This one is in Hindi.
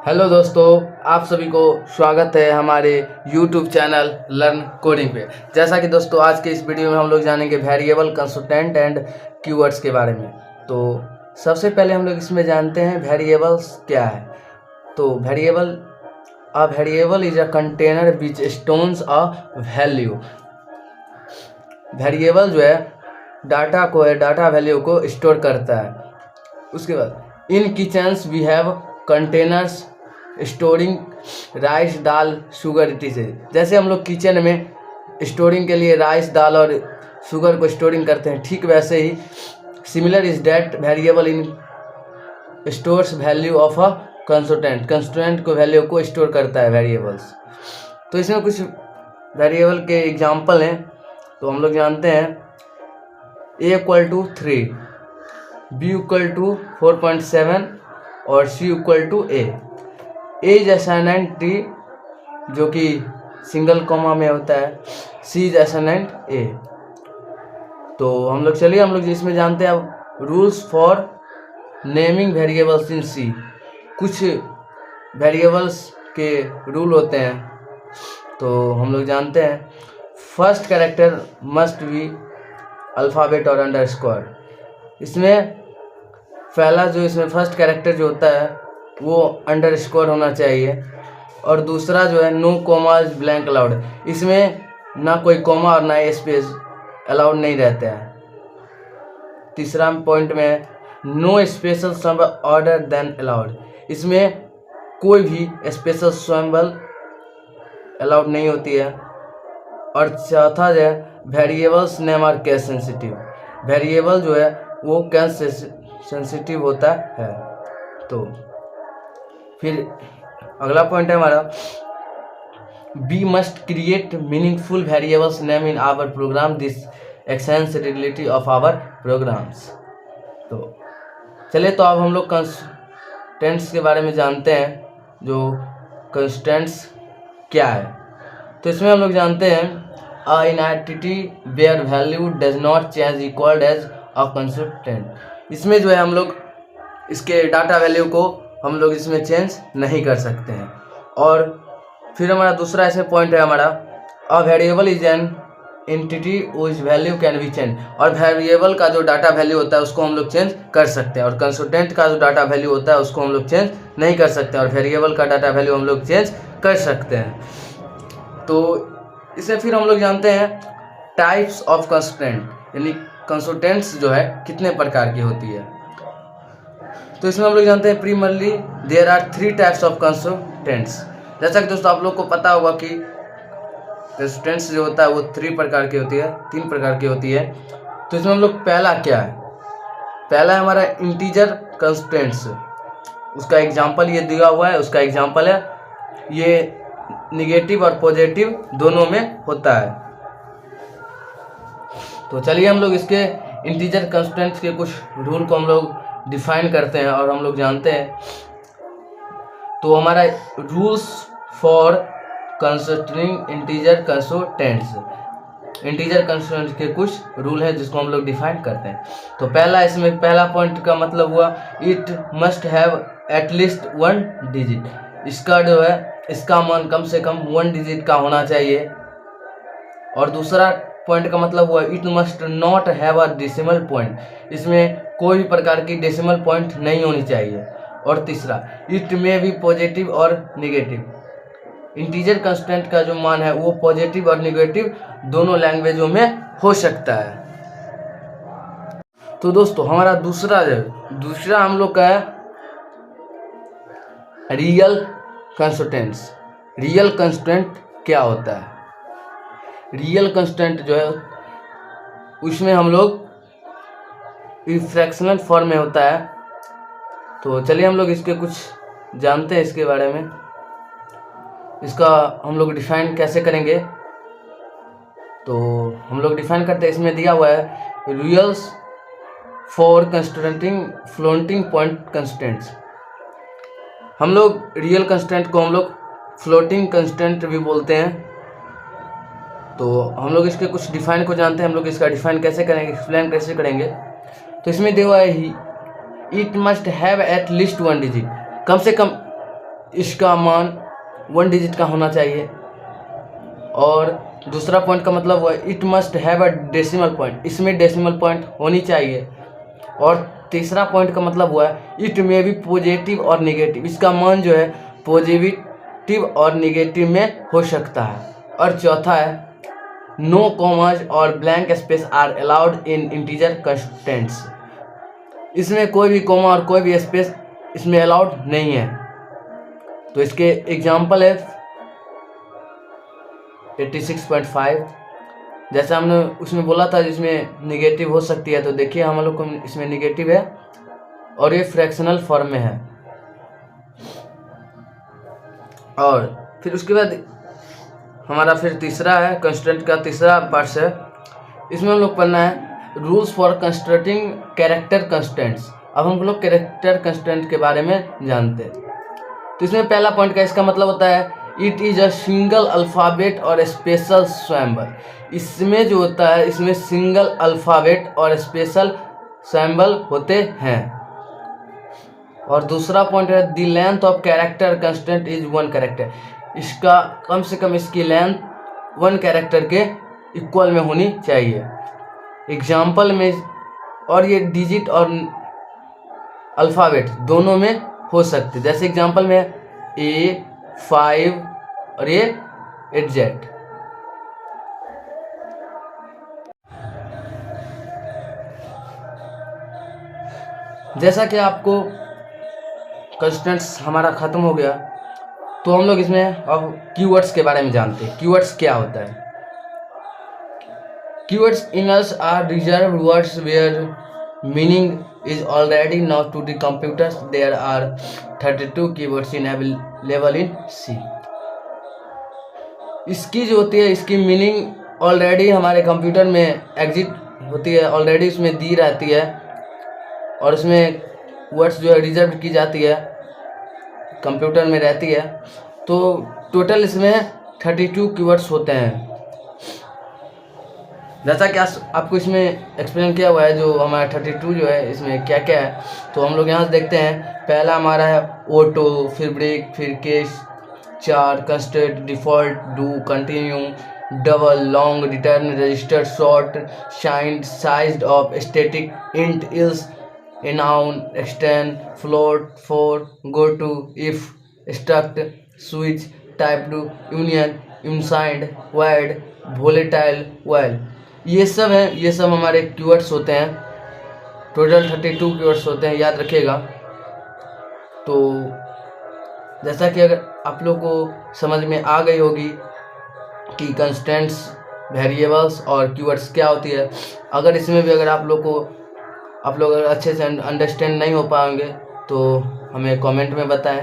हेलो दोस्तों, आप सभी को स्वागत है हमारे YouTube चैनल लर्न कोडिंग पे। जैसा कि दोस्तों आज के इस वीडियो में हम लोग जानेंगे वेरिएबल, कंस्टेंट एंड कीवर्ड्स के बारे में। तो सबसे पहले हम लोग इसमें जानते हैं वेरिएबल्स क्या है। तो variable is a container which stores a value. Variable जो है डाटा वैल्यू को स्टोर करता है। उसके बाद in kitchens we have containers storing rice, dal, sugar इटीज। जैसे हम लोग किचन में स्टोरिंग के लिए राइस, दाल और शुगर को स्टोरिंग करते हैं, ठीक वैसे ही similar is that variable in stores value of a constant को वैल्यू को स्टोर करता है वेरिएबल्स। तो इसमें कुछ वेरिएबल के एग्जाम्पल हैं। तो हम लोग जानते हैं a=3, b=4.7 और c=a। इज असाइनेंट टी जो कि सिंगल कॉमा में होता है, सी इज असाइनेंट ए। तो हम लोग इसमें जानते हैं अब rules for naming variables in C. कुछ वेरिएबल्स के रूल होते हैं, तो हम लोग जानते हैं first character must be alphabet और अंडरस्कोर। इसमें फर्स्ट कैरेक्टर जो होता है वो अंडरस्कोर होना चाहिए। और दूसरा जो है नो कॉमाज ब्लैंक अलाउड, इसमें ना कोई कॉमा और ना स्पेस अलाउड नहीं रहता है। तीसरा पॉइंट में no special symbol other than allowed, इसमें कोई भी स्पेशल सिंबल अलाउड नहीं होती है। और चौथा जो है variables name are case sensitive, variable जो है वो केस सेंसिटिव होता है। तो फिर अगला पॉइंट है हमारा be must create meaningful variables name in our program, this extensibility of our programs. तो चलिए, तो अब हम लोग कंस्टेंट्स के बारे में जानते हैं। जो कंस्टेंट्स क्या है, तो इसमें हम लोग जानते हैं a entity where value does not change equalled as a constant. इसमें जो है हम लोग इसके डाटा वैल्यू को हम लोग इसमें चेंज नहीं कर सकते हैं। और फिर हमारा दूसरा ऐसे पॉइंट है हमारा a variable is an entity which value can be change. और वेरिएबल का जो डाटा वैल्यू होता है उसको हम लोग चेंज कर सकते हैं, और कंस्टेंट का जो डाटा वैल्यू होता है उसको हम लोग चेंज नहीं कर सकते, और वेरिएबल का डाटा वैल्यू हम लोग चेंज कर सकते हैं। तो इसे फिर हम लोग जानते हैं टाइप्स ऑफ कंस्टेंट, यानी कंस्टेंट्स जो है कितने प्रकार की होती है। तो इसमें हम लोग जानते हैं primarily there are 3 types of constants. जैसा कि दोस्तों आप लोग को पता होगा कि कंस्टेंट्स जो होता है वो 3 प्रकार की होती है। तो इसमें हम लोग पहला क्या है, पहला है हमारा इंटीजर कंस्टेंट्स। उसका एग्जांपल ये दिया हुआ है, उसका एग्जांपल है ये निगेटिव और पॉजिटिव दोनों में होता है। तो चलिए हम लोग इसके इंटीजर कंस्टेंट्स के कुछ रूल को हम लोग डिफाइन करते हैं और हम लोग जानते हैं। तो हमारा rules for constructing integer constants, integer constants के कुछ रूल है जिसको हम लोग डिफाइन करते हैं। तो इसमें पहला पॉइंट का मतलब हुआ it must have at least 1 digit. इसका जो है इसका मान कम से कम 1 डिजिट का होना चाहिए। और दूसरा पॉइंट का मतलब हुआ it must not have a decimal point, इसमें कोई भी प्रकार की डेसिमल पॉइंट नहीं होनी चाहिए। और तीसरा इट में भी पॉजिटिव और निगेटिव, इंटीजर कंस्टेंट का जो मान है वो पॉजिटिव और निगेटिव दोनों लैंग्वेजों में हो सकता है। तो दोस्तों हमारा दूसरा हम लोग का है रियल कंस्टेंट्स। रियल कंस्टेंट क्या होता है, रियल कंस्टेंट जो है उसमें हम लोग फ्रैक्शनल फॉर्म में होता है। तो चलिए हम लोग इसके कुछ जानते हैं इसके बारे में। इसका हम लोग डिफाइन कैसे करेंगे, तो हम लोग डिफाइन करते हैं, इसमें दिया हुआ है रियल्स फॉर कंस्टेंटिंग फ्लोटिंग पॉइंट कंस्टेंट्स। हम लोग रियल कंस्टेंट को हम लोग फ्लोटिंग कंस्टेंट भी बोलते हैं। तो हम लोग इसके कुछ डिफाइन को जानते हैं, हम लोग इसका डिफाइन कैसे करेंगे, एक्सप्लेन कैसे करेंगे। तो इसमें दिया हुआ है it must have at least 1 डिजिट, कम से कम इसका मान 1 डिजिट का होना चाहिए। और दूसरा पॉइंट का मतलब हुआ it must have a decimal point, इसमें डेसिमल पॉइंट होनी चाहिए। और तीसरा पॉइंट का मतलब हुआ इट में भी पॉजिटिव और नेगेटिव, इसका मान जो है पॉजिटिव और नेगेटिव में हो सकता है। और चौथा है नो कॉमाज और blank space are allowed in integer constants, इसमें कोई भी कॉमा और कोई भी स्पेस इसमें अलाउड नहीं है। तो इसके एग्जाम्पल है 86.5, जैसा हमने उसमें बोला था जिसमें निगेटिव हो सकती है, तो देखिए हम लोग को इसमें निगेटिव है और ये फ्रैक्शनल फॉर्म में है। और फिर उसके बाद हमारा फिर तीसरा है कंस्टेंट का तीसरा पार्ट है, इसमें हम लोग पढ़ना है rules for constructing character constants. अब हम लोग कैरेक्टर कंस्टेंट के बारे में जानते हैं। तो इसमें पहला पॉइंट का इसका मतलब होता है it is a single alphabet और स्पेशल सिंबल, इसमें जो होता है इसमें सिंगल अल्फ़ाबेट और स्पेशल सिंबल होते हैं। और दूसरा पॉइंट है the length of character constant is 1 character, इसका कम से कम इसकी लेंथ 1 कैरेक्टर के इक्वल में होनी चाहिए। एग्जाम्पल में, और ये डिजिट और अल्फ़ाबेट दोनों में हो सकते, जैसे एग्जाम्पल में A5 और ये 8Z। जैसा कि आपको कंस्टेंट्स हमारा ख़त्म हो गया, तो हम लोग इसमें अब कीवर्ड्स के बारे में जानते हैं। कीवर्ड्स क्या होता है? Keywords in us are reserved words where meaning is already known to the computers. There are 32 keywords in available in C. इसकी जो होती है इसकी मीनिंग ऑलरेडी हमारे कंप्यूटर में एग्जिट होती है, ऑलरेडी उसमें दी रहती है और उसमें वर्ड्स जो है रिजर्व की जाती है, कंप्यूटर में रहती है। तो टोटल इसमें 32 कीवर्ड्स होते हैं। जैसा कि आपको इसमें एक्सप्लेन किया हुआ है जो हमारा 32 जो है इसमें क्या क्या है, तो हम लोग यहाँ से देखते हैं। पहला हमारा है ऑटो, फिर ब्रेक, फिर case, 4 constant, default, do, continue, double, long, return, register, short, signed, sizeof, static, int, else, enum, extend, float, for, goto, if, struct, switch, typedef, union, unsigned, void, volatile, while, ये सब हैं। ये सब हमारे कीवर्ड्स होते हैं। टोटल 32 कीवर्ड्स होते हैं, याद रखिएगा। तो जैसा कि अगर आप लोग को समझ में आ गई होगी कि कंस्टेंट्स, वेरिएबल्स और कीवर्ड्स क्या होती है, अगर इसमें भी अगर आप लोग अगर अच्छे से अंडरस्टैंड नहीं हो पाएंगे तो हमें कमेंट में बताएं।